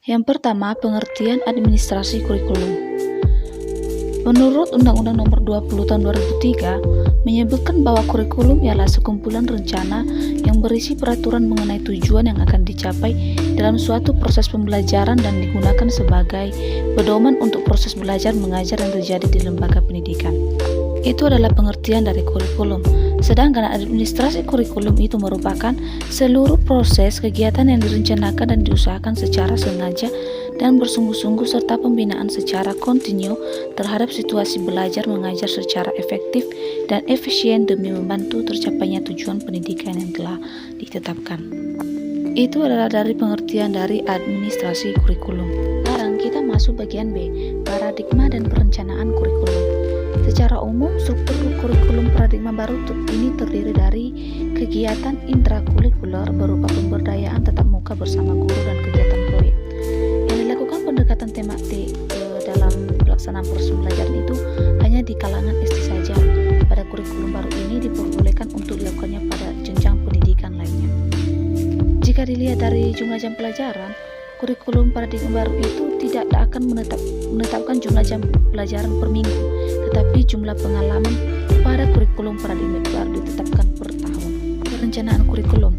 Yang pertama, pengertian administrasi kurikulum. Menurut Undang-Undang Nomor 20 Tahun 2003 menyebutkan bahwa kurikulum ialah sekumpulan rencana yang berisi peraturan mengenai tujuan yang akan dicapai dalam suatu proses pembelajaran dan digunakan sebagai pedoman untuk proses belajar mengajar yang terjadi di lembaga pendidikan. Itu adalah pengertian dari kurikulum. Sedangkan administrasi kurikulum itu merupakan seluruh proses kegiatan yang direncanakan dan diusahakan secara sengaja dan bersungguh-sungguh serta pembinaan secara kontinu terhadap situasi belajar mengajar secara efektif dan efisien demi membantu tercapainya tujuan pendidikan yang telah ditetapkan. Itu adalah dari pengertian dari administrasi kurikulum. Sekarang kita masuk bagian B, paradigma dan perencanaan kurikulum. Secara umum, struktur kurikulum paradigma baru ini terdiri dari kegiatan intrakurikuler berupa pemberdayaan tatap muka bersama guru dan kegiatan proyek. Yang dilakukan pendekatan tematik dalam pelaksanaan proses pembelajaran itu hanya di kalangan SD saja. Pada kurikulum baru ini diperbolehkan untuk dilakukannya pada jenjang pendidikan lainnya. Jika dilihat dari jumlah jam pelajaran, kurikulum paradigma baru itu tidak akan menetapkan jumlah jam pelajaran per minggu, tetapi jumlah pengalaman pada kurikulum paradigma baru ditetapkan per tahun. Perencanaan kurikulum.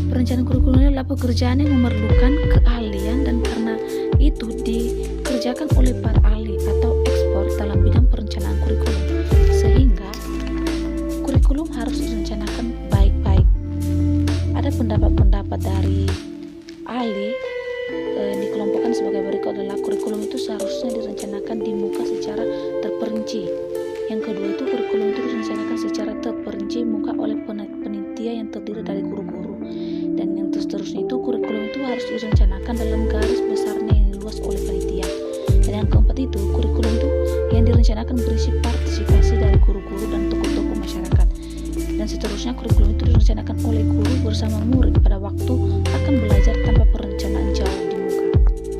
Perencanaan kurikulum adalah pekerjaan yang memerlukan keahlian dan karena itu dikerjakan oleh para ahli atau ekspert dalam bidang perencanaan kurikulum. Sehingga kurikulum harus direncanakan baik-baik. Ada pendapat-pendapat dari ahli dikelompokkan sebagai berikut adalah kurikulum itu seharusnya direncanakan di muka secara terperinci. Yang kedua itu kurikulum itu direncanakan secara terperinci muka oleh panitia yang terdiri dari guru-guru. Dan yang seterusnya itu kurikulum itu harus direncanakan dalam garis besarnya yang luas oleh panitia. Dan yang keempat itu kurikulum itu yang direncanakan berisi partisipasi dari guru-guru dan tokoh-tokoh masyarakat. Dan seterusnya kurikulum itu direncanakan oleh guru bersama murid pada waktu akan belajar tanpa perencanaan jauh di muka.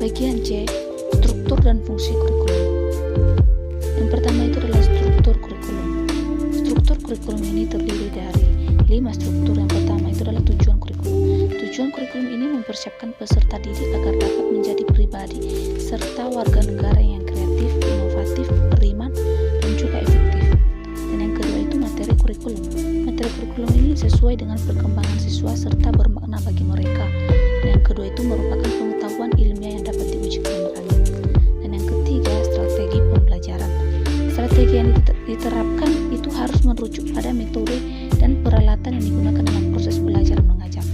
Bagian C, struktur dan fungsi kurikulum. Yang pertama itu adalah struktur kurikulum. Struktur kurikulum ini terdiri dari 5 struktur. Yang pertama itu adalah tujuan kurikulum. Tujuan kurikulum ini mempersiapkan peserta didik agar dapat menjadi pribadi serta warga negara yang kreatif, inovatif, beriman, dan juga efektif. Dan yang kedua itu materi kurikulum. Materi kurikulum ini sesuai dengan perkembangan siswa serta bermakna bagi mereka. Dan yang kedua itu merupakan pengetahuan ilmiah yang dapat diuji kebenarannya. Dan yang ketiga, strategi pembelajaran. Strategi yang diterapkan itu harus merujuk pada metode dan peralatan yang digunakan dalam proses belajar mengajar.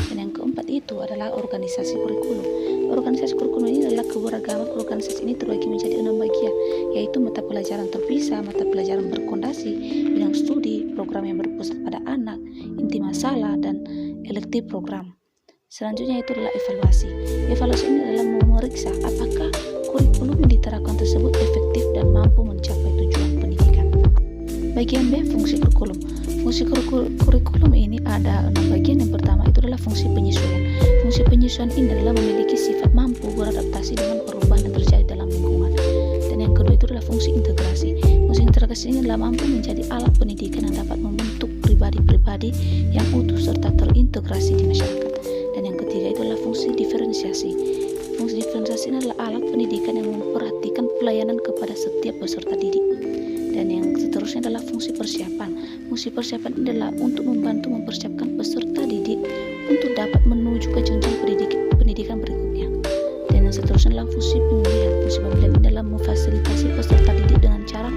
Dan yang keempat itu adalah organisasi kurikulum. Organisasi kurikulum ini adalah keberagaman organisasi ini terbagi menjadi 6 bagian, yaitu mata pelajaran terpisah, mata pelajaran berfondasi, bidang studi, program yang berpusat pada anak, inti masalah, dan elektif program. Selanjutnya itu adalah evaluasi. Evaluasi ini adalah memeriksa apakah kurikulum yang diterapkan tersebut efektif dan mampu mencapai tujuan pendidikan. Bagian B, fungsi kurikulum. Fungsi kurikulum ini ada 6 bagian. Yang pertama itu adalah fungsi penyesuaian. Fungsi penyesuaian ini adalah memiliki sifat mampu beradaptasi dengan perubahan yang terjadi dalam lingkungan. Dan yang kedua itu adalah fungsi integrasi. Fungsi integrasi ini adalah mampu menjadi alat pendidikan yang dapat membentuk pribadi-pribadi yang utuh serta terintegrasi di masyarakat. Dan yang ketiga itu adalah fungsi diferensiasi. Fungsi diferensiasi ini adalah alat pendidikan yang memperhatikan pelayanan kepada setiap peserta didik. Dan yang seterusnya adalah fungsi persiapan. Fungsi persiapan ini adalah untuk membantu mempersiapkan peserta didik untuk dapat menuju ke jenjang pendidikan berikutnya. Dan yang seterusnya adalah fungsi pemilihan. Fungsi pemilihan ini adalah memfasilitasi peserta didik dengan cara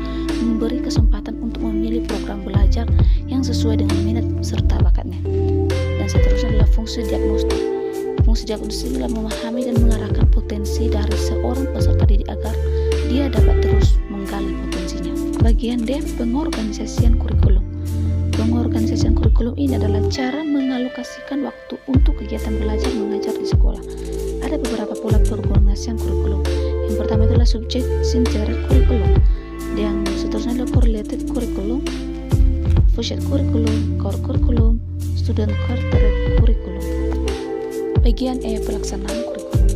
memberi kesempatan untuk memilih program belajar yang sesuai dengan minat serta bakatnya. Dan seterusnya adalah fungsi diagnostik. Fungsi diagnostik adalah memahami dan mengarahkan potensi dari seorang peserta didik agar dia dapat terus menggali potensinya. Bagian D, pengorganisasian kurikulum. Pengorganisasian kurikulum ini adalah cara mengalokasikan waktu untuk kegiatan belajar mengajar di sekolah. Ada beberapa pola pengorganisasian kurikulum. Yang pertama adalah subject centered kurikulum. Yang seterusnya adalah correlated kurikulum, fusion kurikulum, core kurikulum, student centered kurikulum. Bagian E, pelaksanaan kurikulum.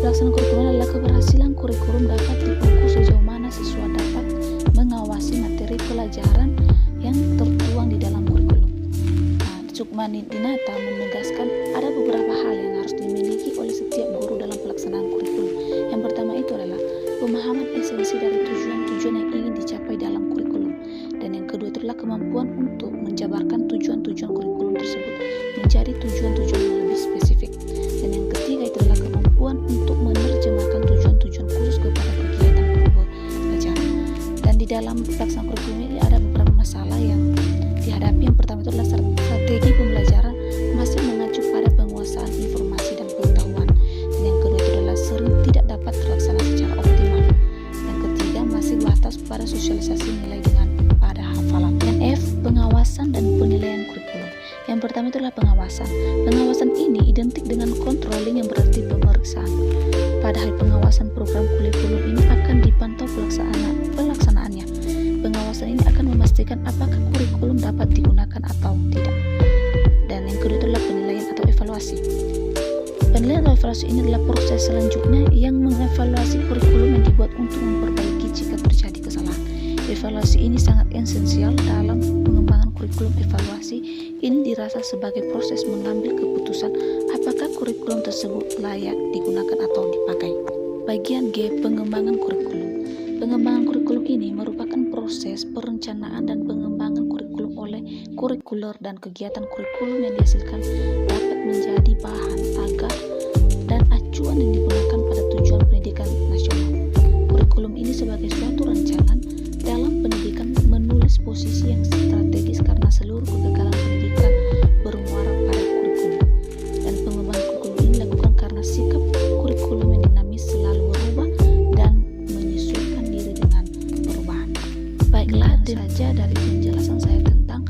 Pelaksanaan kurikulum adalah keberhasilan kurikulum dapat diukur sejauh mana siswa dapat mengawasi materi pelajaran yang tertuang di dalam kurikulum. Sukmani Dinata menegaskan ada beberapa hal yang harus dimiliki oleh setiap guru dalam pelaksanaan kurikulum. Yang pertama itu adalah pemahaman esensi dari tujuan-tujuan yang ingin dicapai dalam kurikulum. Dan yang kedua itu adalah kemampuan untuk menjabarkan tujuan-tujuan kurikulum tersebut menjadi tujuan-tujuan yang lebih spesifik. Dan yang ketiga itu adalah kemampuan untuk menerjemahkan tujuan-tujuan khusus kepada kegiatan pembelajaran. Dan di dalam pelaksanaan kurikulum ini ada beberapa masalah yang dihadapi. Yang pertama itu adalah strategi pembelajaran masih mengacu pada penguasaan informasi dan pengetahuan. Dan yang kedua itu adalah sering tidak dapat terlaksana secara optimal. Yang ketiga masih batas pada sosialisasi nilai dengan pada hafalan. Yang F, pengawasan dan penilaian kurikulum. Yang pertama itu adalah pengawasan. Pengawasan ini identik dengan controlling yang berarti pemeriksaan. Padahal pengawasan program kurikulum ini akan dipantau pelaksanaannya. Pengawasan ini akan memastikan apakah kurikulum dapat digunakan atau tidak. Dan yang kedua adalah penilaian atau evaluasi. Penilaian atau evaluasi ini adalah proses selanjutnya yang mengevaluasi kurikulum yang dibuat untuk memperbaiki jika terjadi kesalahan. Evaluasi ini sangat esensial dalam pengembangan kurikulum. Evaluasi ini dirasa sebagai proses mengambil keputusan apakah kurikulum tersebut layak digunakan atau dipakai. Bagian G, pengembangan kurikulum. Pengembangan kurikulum ini merupakan proses perencanaan dan pengembangan kurikulum oleh kurikuler dan kegiatan kurikulum yang dihasilkan dapat menjadi bahan agar dan acuan yang digunakan pada tujuan pendidikan nasional. Kurikulum ini sebagai suatu rancangan dalam pendidikan menulis posisi yang strategis karena seluruh kegagalan pendidikan bermuara pada kurikulum. Dan pengembangan kurikulum ini dilakukan karena sikap kurikulum yang dinamis selalu berubah dan menyesuaikan diri dengan perubahan. Baiklah, saja dari penjelasan saya tentang